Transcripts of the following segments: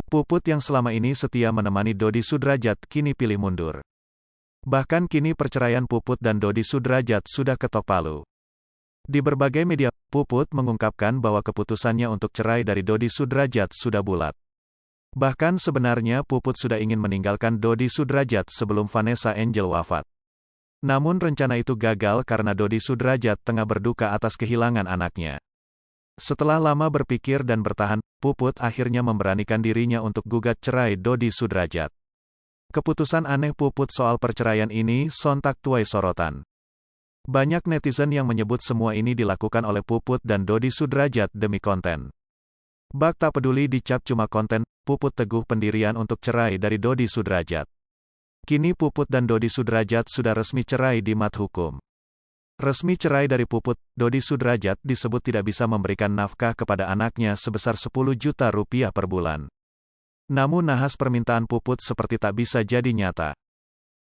Puput yang selama ini setia menemani Dodi Sudrajat kini pilih mundur. Bahkan kini perceraian Puput dan Dodi Sudrajat sudah ketok palu. Di berbagai media, Puput mengungkapkan bahwa keputusannya untuk cerai dari Dodi Sudrajat sudah bulat. Bahkan sebenarnya Puput sudah ingin meninggalkan Dodi Sudrajat sebelum Vanessa Angel wafat. Namun rencana itu gagal karena Dodi Sudrajat tengah berduka atas kehilangan anaknya. Setelah lama berpikir dan bertahan, Puput akhirnya memberanikan dirinya untuk gugat cerai Dodi Sudrajat. Keputusan aneh Puput soal perceraian ini sontak tuai sorotan. Banyak netizen yang menyebut semua ini dilakukan oleh Puput dan Dodi Sudrajat demi konten. Bak tak peduli dicap cuma konten, Puput teguh pendirian untuk cerai dari Dodi Sudrajat. Kini Puput dan Dodi Sudrajat sudah resmi cerai di mat hukum. Resmi cerai dari Puput, Dodi Sudrajat disebut tidak bisa memberikan nafkah kepada anaknya sebesar 10 juta rupiah per bulan. Namun nahas permintaan Puput seperti tak bisa jadi nyata.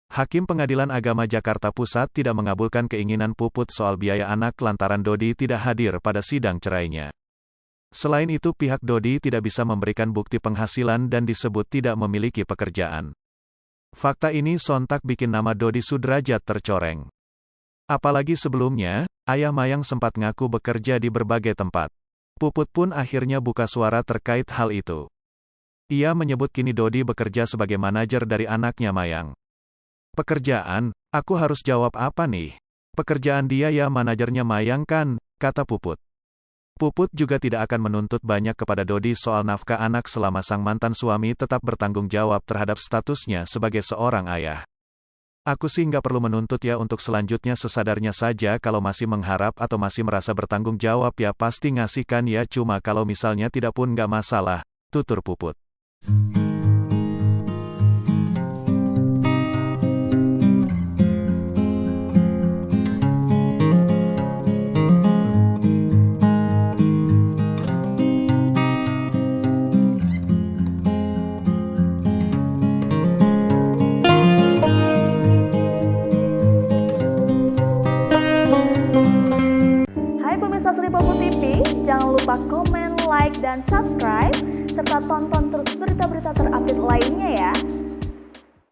Hakim Pengadilan Agama Jakarta Pusat tidak mengabulkan keinginan Puput soal biaya anak lantaran Dodi tidak hadir pada sidang cerainya. Selain itu pihak Dodi tidak bisa memberikan bukti penghasilan dan disebut tidak memiliki pekerjaan. Fakta ini sontak bikin nama Dodi Sudrajat tercoreng. Apalagi sebelumnya, ayah Mayang sempat ngaku bekerja di berbagai tempat. Puput pun akhirnya buka suara terkait hal itu. Ia menyebut kini Dodi bekerja sebagai manajer dari anaknya Mayang. Pekerjaan, aku harus jawab apa nih? Pekerjaan dia ya manajernya Mayang kan, kata Puput. Puput juga tidak akan menuntut banyak kepada Dodi soal nafkah anak selama sang mantan suami tetap bertanggung jawab terhadap statusnya sebagai seorang ayah. Aku sih nggak perlu menuntut ya untuk selanjutnya sesadarnya saja kalau masih mengharap atau masih merasa bertanggung jawab ya pasti ngasihkan ya cuma kalau misalnya tidak pun nggak masalah, tutur Puput. Hai pemirsa Sri Popo TV, jangan lupa komen, like, dan subscribe, serta tonton